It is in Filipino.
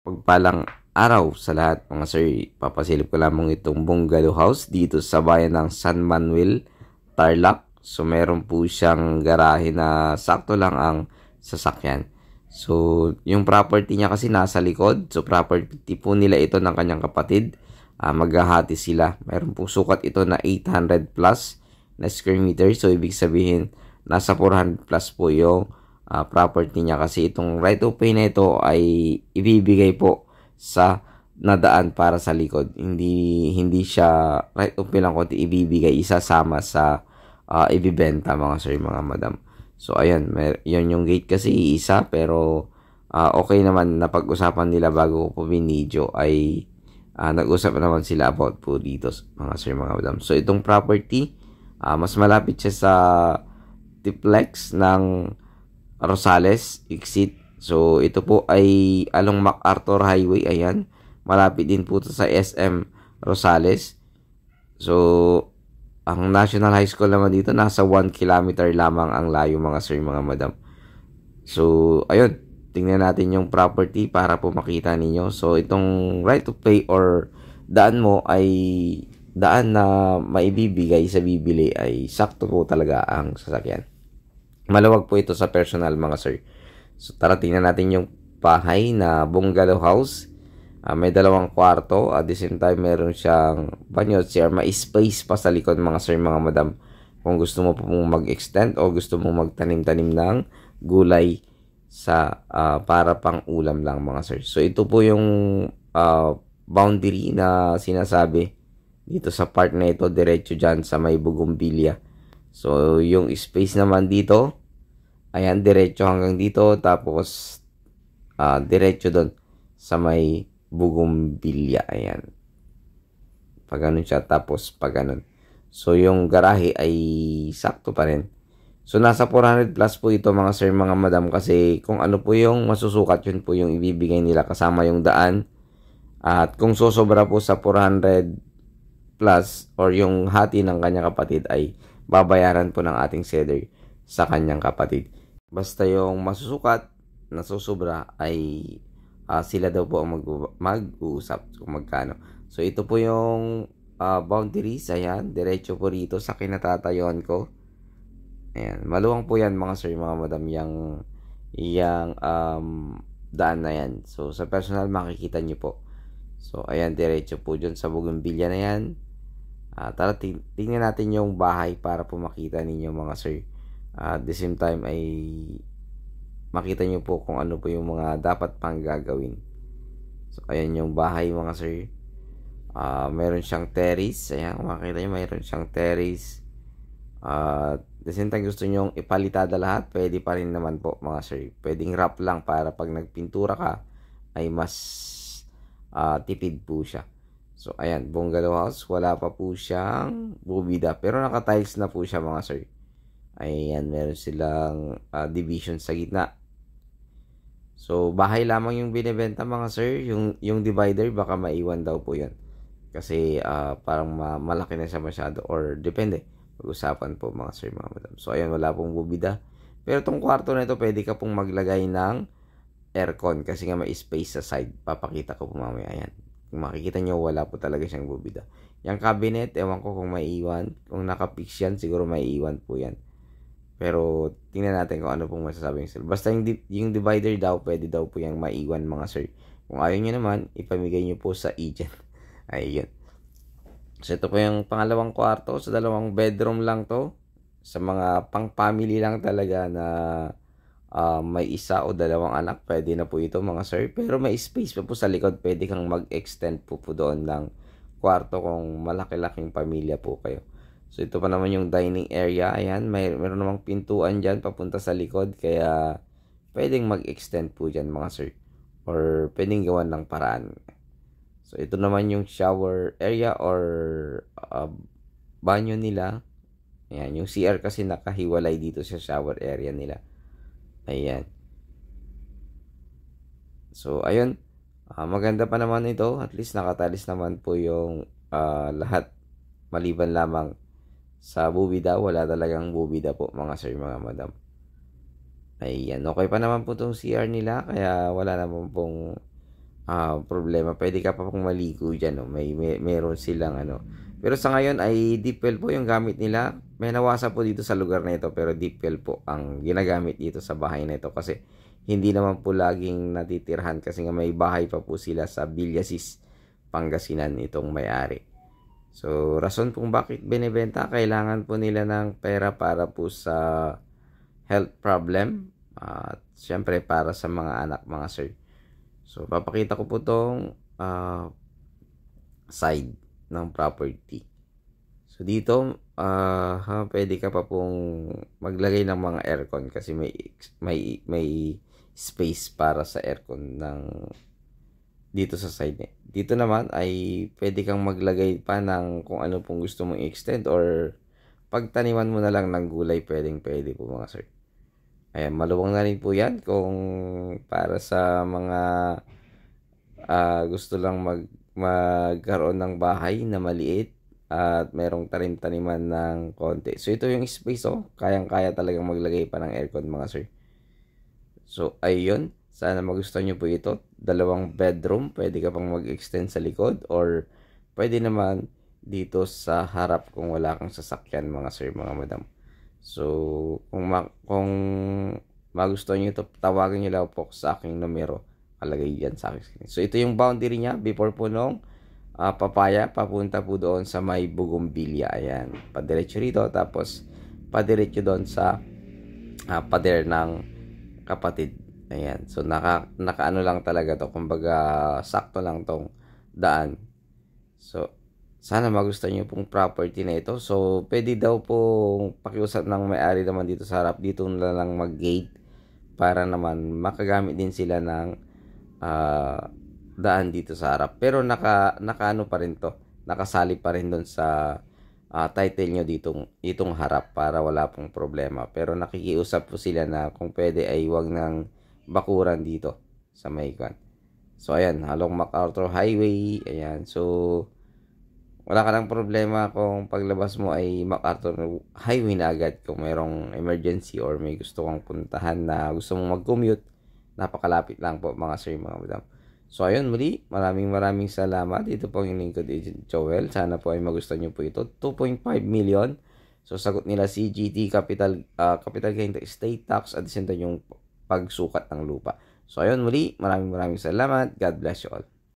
Pagpalang araw sa lahat mga sir, papasilip ko lamang itong bungalow house dito sa bayan ng San Manuel, Tarlac. So meron po siyang garahe na sakto lang ang sasakyan. So yung property niya kasi nasa likod. So property po nila ito ng kanyang kapatid. Maghahati sila. Meron pong sukat ito na 800 plus na square meter. So ibig sabihin nasa 400 plus po yung property niya kasi itong right of way na ito ay ibibigay po sa nadaan para sa likod. Hindi siya right of way lang kundi ibibigay isasama sa ibibenta mga sir, mga madam. So ayan, yun yung gate kasi isa pero okay naman na pag-usapan nila bago ko po binidyo ay nag-usap naman sila about po dito mga sir, mga madam. So itong property mas malapit siya sa Tiplex ng Rosales exit. So ito po ay along MacArthur Highway. Ayan, malapit din po ito sa SM Rosales. So ang National High School naman dito nasa 1 kilometer lamang ang layo mga sir, mga madam. So ayun, tingnan natin yung property para po makita ninyo. So itong right to pay or daan mo ay daan na maibibigay sa bibili ay sakto po talaga ang sasakyan. Maluwag po ito sa personal mga sir. So tara tingnan natin yung bahay na bungalow house. May 2 kwarto. At the same time meron siyang banyo, CR. May space pa sa likod mga sir, mga madam. Kung gusto mo po mag-extend o gusto mo magtanim-tanim ng gulay sa para pang ulam lang mga sir. So ito po yung boundary na sinasabi dito sa part na ito, diretso dyan sa may bugumbilya. So, yung space naman dito, ayan, diretso hanggang dito, tapos, diretso doon sa may bugumbilya, ayan. Pag ganun siya, tapos pag ganun. So, yung garahe ay sakto pa rin. So, nasa 400 plus po ito mga sir, mga madam, kasi kung ano po yung masusukat, yun po yung ibibigay nila kasama yung daan. At kung sosobra po sa 400 plus or yung hati ng kanyang kapatid ay babayaran po ng ating seller sa kanyang kapatid. Basta yung masusukat na susobra ay sila daw po ang mag-uusap kung magkano. So ito po yung boundaries. Ayan, diretso po rito sa kinatatayuan ko. Ayan, maluwang po yan mga sir, mga madam, yung daan na yan. So sa personal makikita nyo po. So ayan, diretso po dyan sa bugumbilya na yan. Tara tingnan natin yung bahay para po makita ninyo mga sir. At the same time ay makita nyo po kung ano po yung mga dapat pang gagawin. So ayan yung bahay mga sir. Meron siyang terrace. Ayan, makita nyo mayroon siyang terrace. At the same time gusto nyo ipalitada lahat, pwede pa rin naman po mga sir. Pwedeng wrap lang para pag nagpintura ka ay mas tipid po siya. So, ayan, bungalow house. Wala pa po siyang bubida. Pero naka-tiles na po siya mga sir. Ayan, meron silang division sa gitna. So, bahay lamang yung binibenta mga sir. Yung divider, baka maiwan daw po yan. Kasi parang malaki na siya masyado. Or depende. Pag-usapan po mga sir, mga madam. So, ayan, wala pong bubida. Pero itong kwarto na ito, pwede ka pong maglagay ng aircon. Kasi nga may space sa side. Papakita ko po mamaya. Ayan. Kung makikita nyo, wala po talaga siyang bubida. Yung cabinet, ewan ko kung may iwan. Kung naka-fix yan, siguro may iwan po yan. Pero, tingnan natin kung ano pong masasabing sir. Basta yung divider daw, pwede daw po yung maiwan mga sir. Kung ayaw nyo naman, ipamigay nyo po sa agent. Ayun. So, ito po yung pangalawang kwarto. Sa 2 bedroom lang to. Sa mga pang-family lang talaga na may 1 o 2 anak, pwede na po ito mga sir. Pero may space pa po sa likod, pwede kang mag-extend po doon ng kwarto kung malaki-laking pamilya po kayo. So ito pa naman yung dining area. Ayan, meron namang pintuan dyan papunta sa likod, kaya pwedeng mag-extend po dyan mga sir. Or pwedeng gawan ng paraan. So ito naman yung shower area or banyo nila. Ayan, yung CR kasi nakahiwalay dito sa shower area nila. Ayan. So, ayun. Maganda pa naman ito. At least nakatalis naman po yung lahat. Maliban lamang sa bubida. Wala talagang bubida po mga sir, mga madam. Ayan. Okay pa naman po itong CR nila. Kaya wala naman pong problema. Pwede ka pa pong maligo dyan. No? Meron silang ano. Pero sa ngayon ay deep well po yung gamit nila. May nawasa po dito sa lugar na ito pero deep well po ang ginagamit dito sa bahay na ito kasi hindi naman po laging natitirhan kasi nga may bahay pa po sila sa Villasis, Pangasinan itong may-ari. So, rason kung bakit binibenta, kailangan po nila ng pera para po sa health problem at syempre para sa mga anak, mga sir. So, papakita ko po tong side ng property. So, dito, pwede ka pa pong maglagay ng mga aircon kasi may space para sa aircon ng dito sa side niya. Dito naman ay pwede kang maglagay pa ng kung ano pong gusto mong i-extend or pagtaniman mo na lang ng gulay, pwede po mga sir. Ayan, maluwang na rin po yan kung para sa mga gusto lang magkaroon ng bahay na maliit at merong tanim-taniman ng konti. So, ito yung space, kayang-kaya talagang maglagay pa ng aircon mga sir. So, ayun. Sana magustuhan nyo po ito. 2 bedroom. Pwede ka pang mag-extend sa likod or pwede naman dito sa harap kung wala kang sasakyan mga sir, mga madam. So, kung magustuhan nyo ito, tawagin nyo lang po sa aking numero. Kalagay dyan sa akin. So, ito yung boundary niya before po nung papaya. Papunta po doon sa may Bougainvillea. Ayan. Padiretso rito. Tapos, padiretso doon sa pader ng kapatid. Ayan. So, nakaano lang talaga to. Kumbaga, sakto lang tong daan. So, sana magustuhan nyo pong property na ito. So, pwede daw pong pakiusap ng may-ari naman dito sa harap. Dito na lang mag-gate para naman makagamit din sila ng daan dito sa harap. Pero nakaano pa rin to. Nakasali pa rin doon sa title nyo itong harap para wala pong problema. Pero nakikiusap po sila na kung pwede ay wag ng bakuran dito sa Maykan. So, ayan. Along MacArthur Highway. Ayan. So, wala ka ng problema kung paglabas mo ay MacArthur Highway na agad. Kung mayroong emergency or may gusto kang puntahan na gusto mong mag-commute, napakalapit lang po mga sir, mga madam. So, ayun muli. Maraming salamat. Ito po ang lingkod Agent Joel. Sana po ay magustuhan nyo po ito. 2.5 million. So, sagot nila CGT, capital gain estate tax at the same time yung pagsukat ng lupa. So, ayun muli. Maraming salamat. God bless you all.